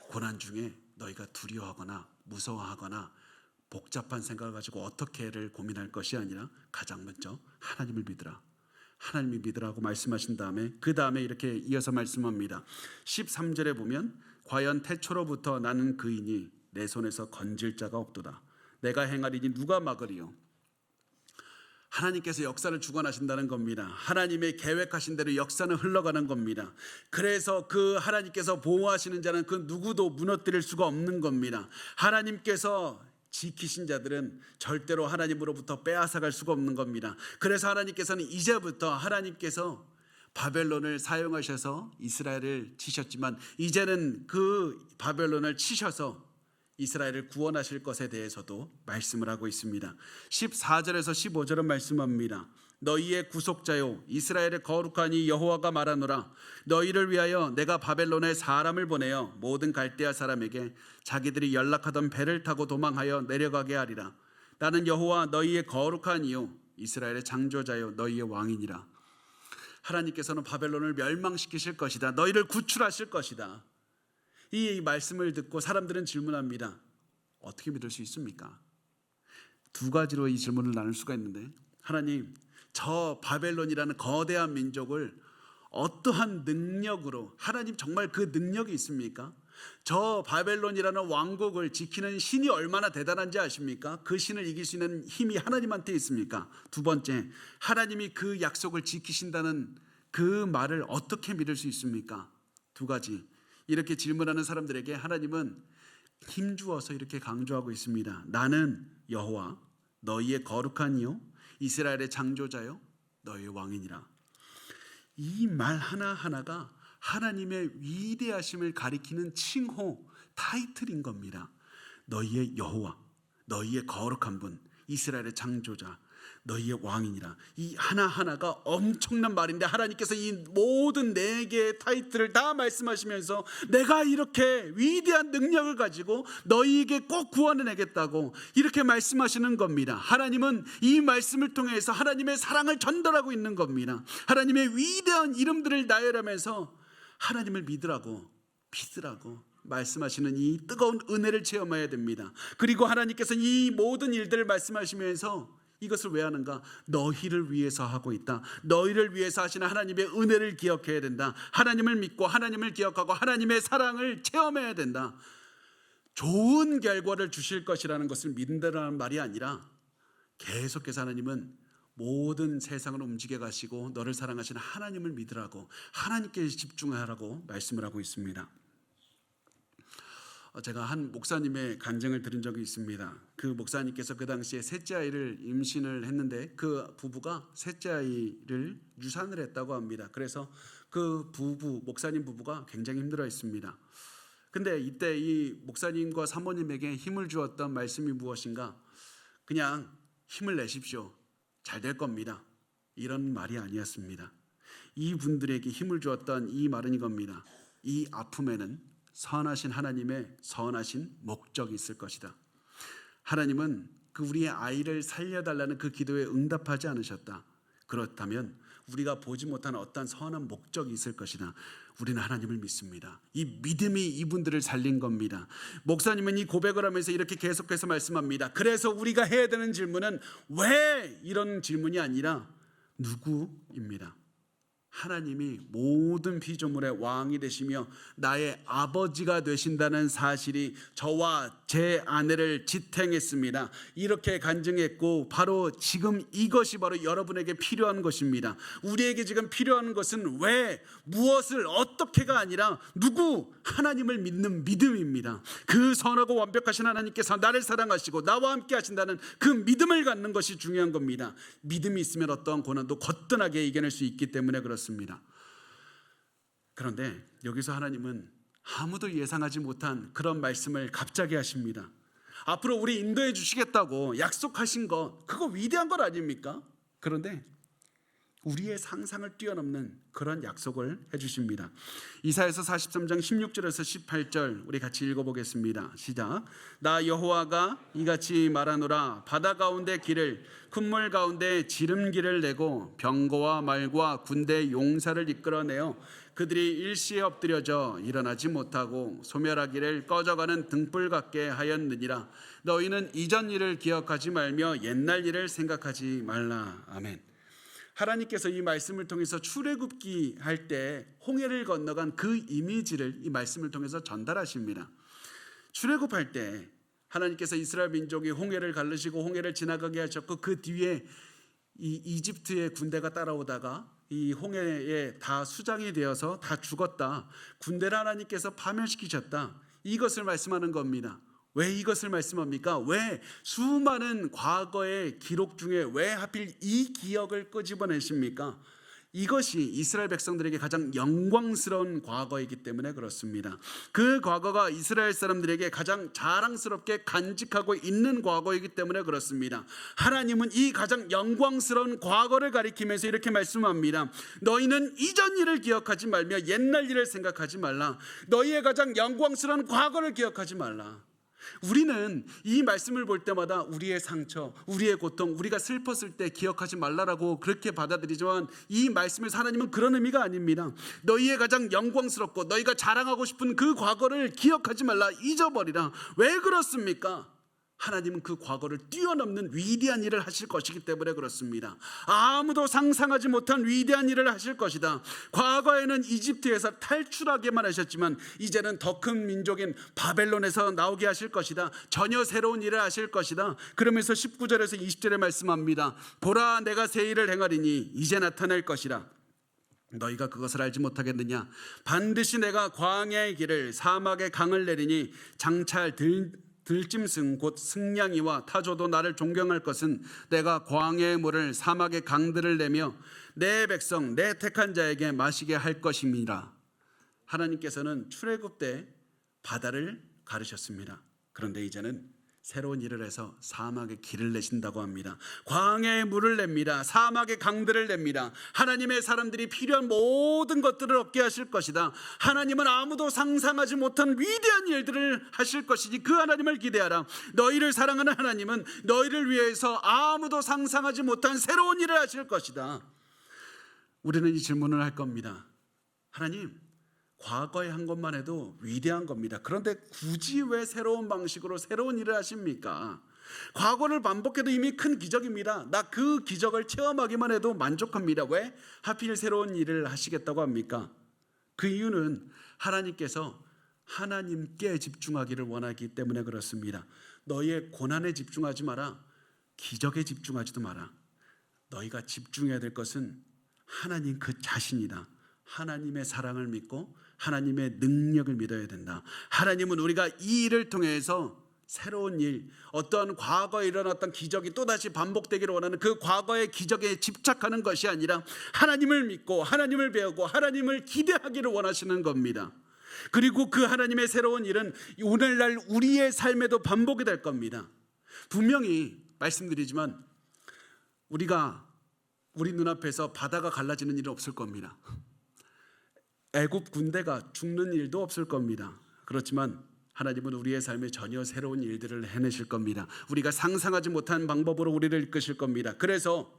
고난 중에 너희가 두려워하거나 무서워하거나 복잡한 생각을 가지고 어떻게를 고민할 것이 아니라 가장 먼저 하나님을 믿으라. 하나님을 믿으라고 말씀하신 다음에 그 다음에 이렇게 이어서 말씀합니다. 13절에 보면 과연 태초로부터 나는 그이니 내 손에서 건질 자가 없도다. 내가 행하리니 누가 막으리요. 하나님께서 역사를 주관하신다는 겁니다. 하나님의 계획하신 대로 역사는 흘러가는 겁니다. 그래서 그 하나님께서 보호하시는 자는 그 누구도 무너뜨릴 수가 없는 겁니다. 하나님께서 지키신 자들은 절대로 하나님으로부터 빼앗아갈 수가 없는 겁니다. 그래서 하나님께서는 이제부터 하나님께서 바벨론을 사용하셔서 이스라엘을 치셨지만 이제는 그 바벨론을 치셔서 이스라엘을 구원하실 것에 대해서도 말씀을 하고 있습니다. 14절에서 15절은 말씀합니다. 너희의 구속자요 이스라엘의 거룩하니 여호와가 말하노라. 너희를 위하여 내가 바벨론에 사람을 보내어 모든 갈대아 사람에게 자기들이 연락하던 배를 타고 도망하여 내려가게 하리라. 나는 여호와 너희의 거룩한 이요 이스라엘의 창조자요 너희의 왕이니라. 하나님께서는 바벨론을 멸망시키실 것이다. 너희를 구출하실 것이다. 이 말씀을 듣고 사람들은 질문합니다. 어떻게 믿을 수 있습니까? 두 가지로 이 질문을 나눌 수가 있는데, 하나님, 저 바벨론이라는 거대한 민족을 어떠한 능력으로, 하나님 정말 그 능력이 있습니까? 저 바벨론이라는 왕국을 지키는 신이 얼마나 대단한지 아십니까? 그 신을 이길 수 있는 힘이 하나님한테 있습니까? 두 번째, 하나님이 그 약속을 지키신다는 그 말을 어떻게 믿을 수 있습니까? 두 가지. 이렇게 질문하는 사람들에게 하나님은 힘주어서 이렇게 강조하고 있습니다. 나는 여호와 너희의 거룩한 이요 이스라엘의 창조자요 너희의 왕이니라. 이 말 하나하나가 하나님의 위대하심을 가리키는 칭호, 타이틀인 겁니다. 너희의 여호와, 너희의 거룩한 분, 이스라엘의 창조자, 너희의 왕이니라. 이 하나하나가 엄청난 말인데 하나님께서 이 모든 네 개의 타이틀을 다 말씀하시면서 내가 이렇게 위대한 능력을 가지고 너희에게 꼭 구원을 내겠다고 이렇게 말씀하시는 겁니다. 하나님은 이 말씀을 통해서 하나님의 사랑을 전달하고 있는 겁니다. 하나님의 위대한 이름들을 나열하면서 하나님을 믿으라고 말씀하시는 이 뜨거운 은혜를 체험해야 됩니다. 그리고 하나님께서 이 모든 일들을 말씀하시면서 이것을 왜 하는가? 너희를 위해서 하고 있다. 너희를 위해서 하시는 하나님의 은혜를 기억해야 된다. 하나님을 믿고 하나님을 기억하고 하나님의 사랑을 체험해야 된다. 좋은 결과를 주실 것이라는 것을 믿는다는 말이 아니라 계속해서 하나님은 모든 세상을 움직여 가시고 너를 사랑하시는 하나님을 믿으라고, 하나님께 집중하라고 말씀을 하고 있습니다. 제가 한 목사님의 간증을 들은 적이 있습니다. 그 목사님께서 그 당시에 셋째 아이를 임신을 했는데 그 부부가 셋째 아이를 유산을 했다고 합니다. 그래서 그 목사님 부부가 굉장히 힘들어했습니다. 근데 이때 이 목사님과 사모님에게 힘을 주었던 말씀이 무엇인가? 그냥 힘을 내십시오. 잘 될 겁니다. 이런 말이 아니었습니다. 이분들에게 힘을 주었던 이 말은 이겁니다. 이 아픔에는 선하신 하나님의 선하신 목적이 있을 것이다. 하나님은 그 우리의 아이를 살려달라는 그 기도에 응답하지 않으셨다. 그렇다면 우리가 보지 못한 어떤 선한 목적이 있을 것이다. 우리는 하나님을 믿습니다. 이 믿음이 이분들을 살린 겁니다. 목사님은 이 고백을 하면서 이렇게 계속해서 말씀합니다. 그래서 우리가 해야 되는 질문은 왜, 이런 질문이 아니라 누구입니다. 하나님이 모든 피조물의 왕이 되시며 나의 아버지가 되신다는 사실이 저와 제 아내를 지탱했습니다. 이렇게 간증했고, 바로 지금 이것이 바로 여러분에게 필요한 것입니다. 우리에게 지금 필요한 것은 왜, 무엇을, 어떻게가 아니라 누구, 하나님을 믿는 믿음입니다. 그 선하고 완벽하신 하나님께서 나를 사랑하시고 나와 함께 하신다는 그 믿음을 갖는 것이 중요한 겁니다. 믿음이 있으면 어떠한 고난도 거뜬하게 이겨낼 수 있기 때문에 그렇습니다. 그런데 여기서 하나님은 아무도 예상하지 못한 그런 말씀을 갑자기 하십니다. 앞으로 우리 인도해 주시겠다고 약속하신 것, 그거 위대한 것 아닙니까? 그런데 우리의 상상을 뛰어넘는 그런 약속을 해주십니다. 이사야서 43장 16절에서 18절 우리 같이 읽어보겠습니다. 시작. 나 여호와가 이같이 말하노라. 바다 가운데 길을, 큰 물 가운데 지름길을 내고 병거와 말과 군대 용사를 이끌어내어 그들이 일시에 엎드려져 일어나지 못하고 소멸하기를 꺼져가는 등불 같게 하였느니라. 너희는 이전 일을 기억하지 말며 옛날 일을 생각하지 말라. 아멘. 하나님께서 이 말씀을 통해서 출애굽기 할 때 홍해를 건너간 그 이미지를 이 말씀을 통해서 전달하십니다. 출애굽할 때 하나님께서 이스라엘 민족이 홍해를 가르시고 홍해를 지나가게 하셨고, 그 뒤에 이 이집트의 군대가 따라오다가 이 홍해에 다 수장이 되어서 다 죽었다. 군대를 하나님께서 파멸시키셨다. 이것을 말씀하는 겁니다. 왜 이것을 말씀합니까? 왜 수많은 과거의 기록 중에 왜 하필 이 기억을 끄집어내십니까? 이것이 이스라엘 백성들에게 가장 영광스러운 과거이기 때문에 그렇습니다. 그 과거가 이스라엘 사람들에게 가장 자랑스럽게 간직하고 있는 과거이기 때문에 그렇습니다. 하나님은 이 가장 영광스러운 과거를 가리키면서 이렇게 말씀합니다. 너희는 이전 일을 기억하지 말며 옛날 일을 생각하지 말라. 너희의 가장 영광스러운 과거를 기억하지 말라. 우리는 이 말씀을 볼 때마다 우리의 상처, 우리의 고통, 우리가 슬펐을 때 기억하지 말라라고 그렇게 받아들이지만, 이 말씀에서 하나님은 그런 의미가 아닙니다. 너희의 가장 영광스럽고 너희가 자랑하고 싶은 그 과거를 기억하지 말라, 잊어버리라. 왜 그렇습니까? 하나님은 그 과거를 뛰어넘는 위대한 일을 하실 것이기 때문에 그렇습니다. 아무도 상상하지 못한 위대한 일을 하실 것이다. 과거에는 이집트에서 탈출하게만 하셨지만 이제는 더 큰 민족인 바벨론에서 나오게 하실 것이다. 전혀 새로운 일을 하실 것이다. 그러면서 19절에서 20절에 말씀합니다. 보라, 내가 새 일을 행하리니 이제 나타날 것이라. 너희가 그것을 알지 못하겠느냐? 반드시 내가 광야의 길을, 사막의 강을 내리니 장차 들짐승 곧 승냥이와 타조도 나를 존경할 것은 내가 광야의 물을, 사막의 강들을 내며 내 백성 내 택한 자에게 마시게 할 것입니다. 하나님께서는 출애굽 때 바다를 가르셨습니다. 그런데 이제는 새로운 일을 해서 사막의 길을 내신다고 합니다. 광야의 물을 냅니다. 사막의 강들을 냅니다. 하나님의 사람들이 필요한 모든 것들을 얻게 하실 것이다. 하나님은 아무도 상상하지 못한 위대한 일들을 하실 것이니 그 하나님을 기대하라. 너희를 사랑하는 하나님은 너희를 위해서 아무도 상상하지 못한 새로운 일을 하실 것이다. 우리는 이 질문을 할 겁니다. 하나님, 과거에 한 것만 해도 위대한 겁니다. 그런데 굳이 왜 새로운 방식으로 새로운 일을 하십니까? 과거를 반복해도 이미 큰 기적입니다. 나 그 기적을 체험하기만 해도 만족합니다. 왜 하필 새로운 일을 하시겠다고 합니까? 그 이유는 하나님께서 하나님께 집중하기를 원하기 때문에 그렇습니다. 너희의 고난에 집중하지 마라. 기적에 집중하지도 마라. 너희가 집중해야 될 것은 하나님 그 자신이다. 하나님의 사랑을 믿고 하나님의 능력을 믿어야 된다. 하나님은 우리가 이 일을 통해서 새로운 일, 어떠한 과거에 일어났던 기적이 또다시 반복되기를 원하는 그 과거의 기적에 집착하는 것이 아니라 하나님을 믿고 하나님을 배우고 하나님을 기대하기를 원하시는 겁니다. 그리고 그 하나님의 새로운 일은 오늘날 우리의 삶에도 반복이 될 겁니다. 분명히 말씀드리지만 우리 눈앞에서 바다가 갈라지는 일은 없을 겁니다. 애굽 군대가 죽는 일도 없을 겁니다. 그렇지만 하나님은 우리의 삶에 전혀 새로운 일들을 해내실 겁니다. 우리가 상상하지 못한 방법으로 우리를 이끄실 겁니다. 그래서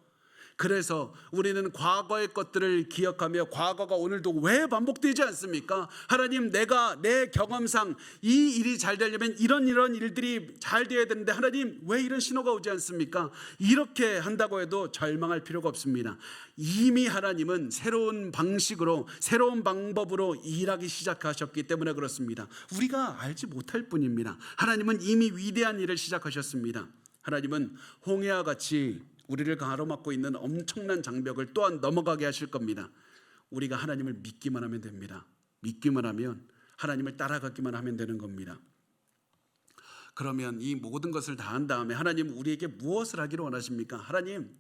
그래서 우리는 과거의 것들을 기억하며 과거가 오늘도 왜 반복되지 않습니까? 하나님, 내가 내 경험상 이 일이 잘 되려면 이런 일들이 잘 되어야 되는데 하나님 왜 이런 신호가 오지 않습니까? 이렇게 한다고 해도 절망할 필요가 없습니다. 이미 하나님은 새로운 방식으로 새로운 방법으로 일하기 시작하셨기 때문에 그렇습니다. 우리가 알지 못할 뿐입니다. 하나님은 이미 위대한 일을 시작하셨습니다. 하나님은 홍해와 같이 우리를 가로막고 있는 엄청난 장벽을 또한 넘어가게 하실 겁니다. 우리가 하나님을 믿기만 하면 됩니다. 믿기만 하면, 하나님을 따라가기만 하면 되는 겁니다. 그러면 이 모든 것을 다 한 다음에 하나님 우리에게 무엇을 하기를 원하십니까? 하나님,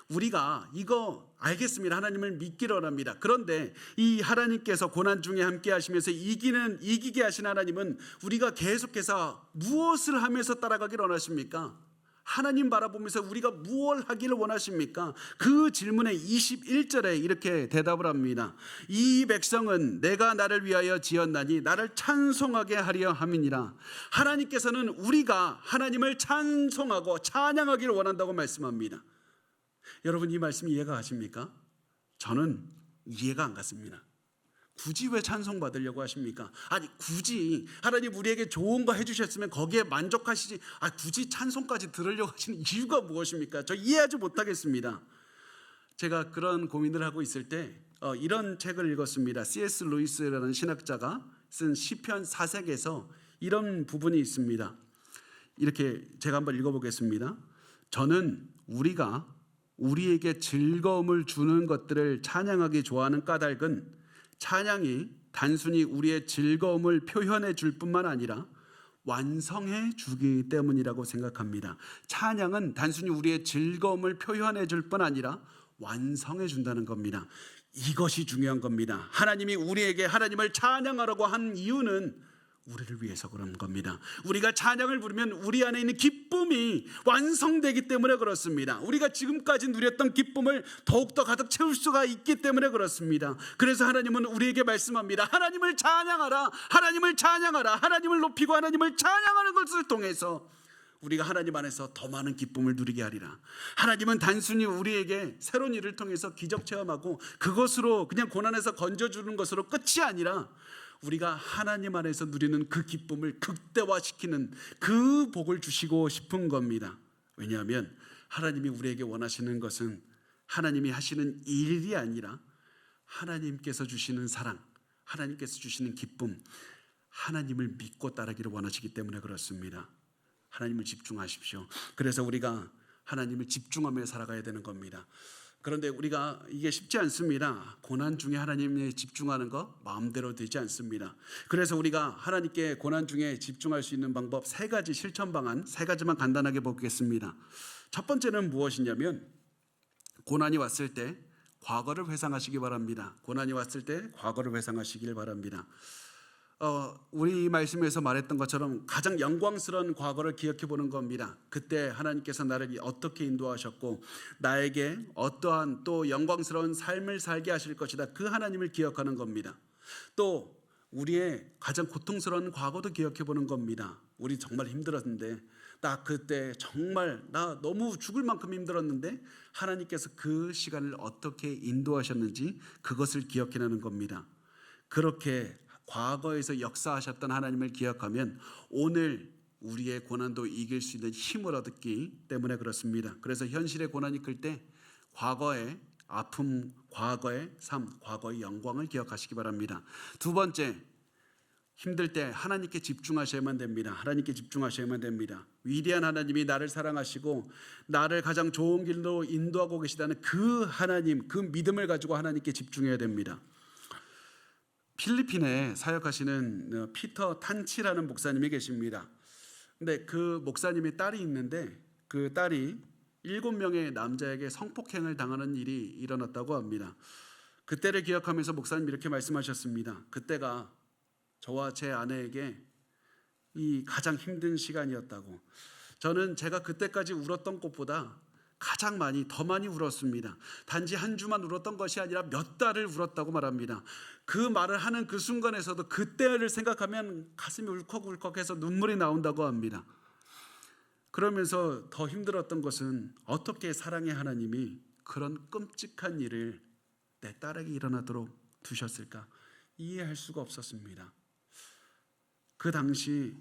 우리가 이거 알겠습니다. 하나님을 믿기를 원합니다. 그런데 이 하나님께서 고난 중에 함께 하시면서 이기게 하신 하나님은 우리가 계속해서 무엇을 하면서 따라가기를 원하십니까? 하나님 바라보면서 우리가 무엇을 하기를 원하십니까? 그 질문에 21절에 이렇게 대답을 합니다. 이 백성은 내가 나를 위하여 지었나니 나를 찬송하게 하려 함이니라. 하나님께서는 우리가 하나님을 찬송하고 찬양하기를 원한다고 말씀합니다. 여러분, 이 말씀 이해가 가십니까? 저는 이해가 안 갔습니다. 굳이 왜 찬송받으려고 하십니까? 아니, 굳이 하나님 우리에게 좋은 거 해주셨으면 거기에 만족하시지, 굳이 찬송까지 들으려고 하시는 이유가 무엇입니까? 저 이해하지 못하겠습니다. 제가 그런 고민을 하고 있을 때 이런 책을 읽었습니다. C.S. 루이스라는 신학자가 쓴 시편 4색에서 이런 부분이 있습니다. 이렇게 제가 한번 읽어보겠습니다. 저는 우리가 우리에게 즐거움을 주는 것들을 찬양하기 좋아하는 까닭은 찬양이 단순히 우리의 즐거움을 표현해 줄 뿐만 아니라 완성해 주기 때문이라고 생각합니다. 찬양은 단순히 우리의 즐거움을 표현해 줄 뿐 아니라 완성해 준다는 겁니다. 이것이 중요한 겁니다. 하나님이 우리에게 하나님을 찬양하라고 한 이유는 우리를 위해서 그런 겁니다. 우리가 찬양을 부르면 우리 안에 있는 기쁨이 완성되기 때문에 그렇습니다. 우리가 지금까지 누렸던 기쁨을 더욱더 가득 채울 수가 있기 때문에 그렇습니다. 그래서 하나님은 우리에게 말씀합니다. 하나님을 찬양하라, 하나님을 찬양하라. 하나님을 높이고 하나님을 찬양하는 것을 통해서 우리가 하나님 안에서 더 많은 기쁨을 누리게 하리라. 하나님은 단순히 우리에게 새로운 일을 통해서 기적 체험하고 그것으로 그냥 고난에서 건져주는 것으로 끝이 아니라 우리가 하나님 안에서 누리는 그 기쁨을 극대화시키는 그 복을 주시고 싶은 겁니다. 왜냐하면 하나님이 우리에게 원하시는 것은 하나님이 하시는 일이 아니라 하나님께서 주시는 사랑, 하나님께서 주시는 기쁨, 하나님을 믿고 따르기를 원하시기 때문에 그렇습니다. 하나님을 집중하십시오. 그래서 우리가 하나님을 집중하며 살아가야 되는 겁니다. 그런데 우리가 이게 쉽지 않습니다. 고난 중에 하나님에 집중하는 거 마음대로 되지 않습니다. 그래서 우리가 하나님께 고난 중에 집중할 수 있는 방법 3가지 실천 방안 3가지만 간단하게 보겠습니다. 첫 번째는 무엇이냐면 고난이 왔을 때 과거를 회상하시기 바랍니다. 고난이 왔을 때 과거를 회상하시길 바랍니다. 우리 말씀에서 말했던 것처럼 가장 영광스러운 과거를 기억해 보는 겁니다. 그때 하나님께서 나를 어떻게 인도하셨고 나에게 어떠한 또 영광스러운 삶을 살게 하실 것이다. 그 하나님을 기억하는 겁니다. 또 우리의 가장 고통스러운 과거도 기억해 보는 겁니다. 우리 정말 힘들었는데 나 그때 정말 나 너무 죽을 만큼 힘들었는데 하나님께서 그 시간을 어떻게 인도하셨는지 그것을 기억해내는 겁니다. 그렇게 과거에서 역사하셨던 하나님을 기억하면 오늘 우리의 고난도 이길 수 있는 힘을 얻기 때문에 그렇습니다. 그래서 현실의 고난이 클 때 과거의 아픔, 과거의 삶, 과거의 영광을 기억하시기 바랍니다. 두 번째, 힘들 때 하나님께 집중하셔야만 됩니다. 하나님께 집중하셔야만 됩니다. 위대한 하나님이 나를 사랑하시고 나를 가장 좋은 길로 인도하고 계시다는 그 하나님, 그 믿음을 가지고 하나님께 집중해야 됩니다. 필리핀에 사역하시는 피터 탄치라는 목사님이 계십니다. 근데 그 목사님의 딸이 있는데 그 딸이 7명의 남자에게 성폭행을 당하는 일이 일어났다고 합니다. 그때를 기억하면서 목사님이 이렇게 말씀하셨습니다. 그때가 저와 제 아내에게 이 가장 힘든 시간이었다고. 저는 제가 그때까지 울었던 것보다 가장 더 많이 울었습니다. 단지 한 주만 울었던 것이 아니라 몇 달을 울었다고 말합니다. 그 말을 하는 그 순간에서도 그때를 생각하면 가슴이 울컥울컥해서 눈물이 나온다고 합니다. 그러면서 더 힘들었던 것은 어떻게 사랑의 하나님이 그런 끔찍한 일을 내 딸에게 일어나도록 두셨을까? 이해할 수가 없었습니다. 그 당시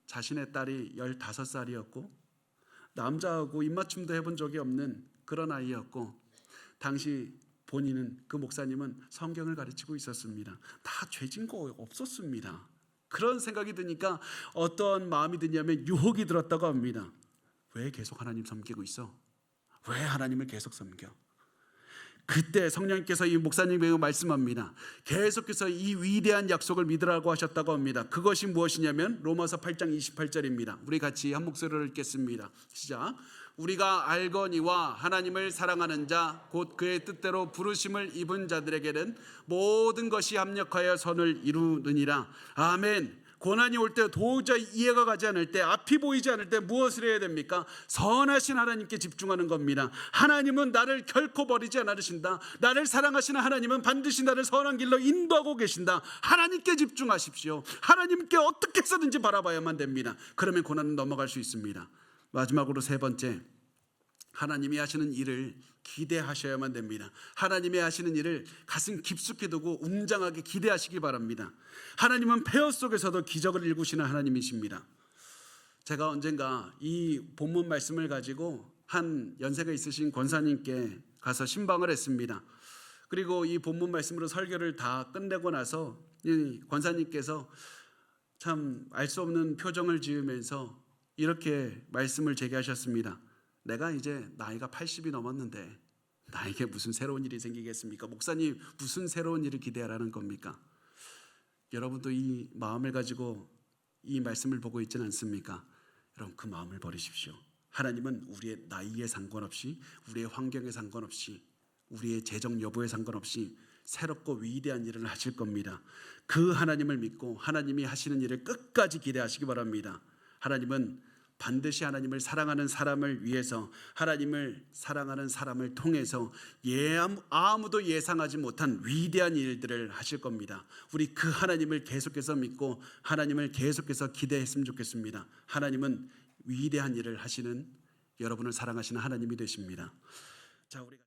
자신의 딸이 15살이었고 남자하고 입맞춤도 해본 적이 없는 그런 아이였고, 당시 본인은, 그 목사님은 성경을 가르치고 있었습니다. 다 죄진 거 없었습니다. 그런 생각이 드니까 어떤 마음이 드냐면 유혹이 들었다고 합니다. 왜 계속 하나님 섬기고 있어? 왜 하나님을 계속 섬겨? 그때 성령님께서 이 목사님에게 말씀합니다. 계속해서 이 위대한 약속을 믿으라고 하셨다고 합니다. 그것이 무엇이냐면 로마서 8장 28절입니다. 우리 같이 한 목소리로 읽겠습니다. 시작. 우리가 알거니와 하나님을 사랑하는 자 곧 그의 뜻대로 부르심을 입은 자들에게는 모든 것이 합력하여 선을 이루느니라. 아멘. 고난이 올 때 도저히 이해가 가지 않을 때, 앞이 보이지 않을 때 무엇을 해야 됩니까? 선하신 하나님께 집중하는 겁니다. 하나님은 나를 결코 버리지 않으신다. 나를 사랑하시는 하나님은 반드시 나를 선한 길로 인도하고 계신다. 하나님께 집중하십시오. 하나님께 어떻게 해서든지 바라봐야만 됩니다. 그러면 고난은 넘어갈 수 있습니다. 마지막으로 세 번째, 하나님이 하시는 일을 기대하셔야만 됩니다. 하나님이 하시는 일을 가슴 깊숙이 두고 웅장하게 기대하시기 바랍니다. 하나님은 폐허 속에서도 기적을 일구시는 하나님이십니다. 제가 언젠가 이 본문 말씀을 가지고 한 연세가 있으신 권사님께 가서 신방을 했습니다. 그리고 이 본문 말씀으로 설교를 다 끝내고 나서 이 권사님께서 참 알 수 없는 표정을 지으면서 이렇게 말씀을 제게 하셨습니다. 내가 이제 나이가 80이 넘었는데 나에게 무슨 새로운 일이 생기겠습니까? 목사님, 무슨 새로운 일을 기대하라는 겁니까? 여러분도 이 마음을 가지고 이 말씀을 보고 있지는 않습니까? 여러분, 그 마음을 버리십시오. 하나님은 우리의 나이에 상관없이, 우리의 환경에 상관없이, 우리의 재정 여부에 상관없이 새롭고 위대한 일을 하실 겁니다. 그 하나님을 믿고 하나님이 하시는 일을 끝까지 기대하시기 바랍니다. 하나님은 반드시 하나님을 사랑하는 사람을 위해서, 하나님을 사랑하는 사람을 통해서 아무도 예상하지 못한 위대한 일들을 하실 겁니다. 우리 그 하나님을 계속해서 믿고 하나님을 계속해서 기대했으면 좋겠습니다. 하나님은 위대한 일을 하시는, 여러분을 사랑하시는 하나님이 되십니다. 자, 우리가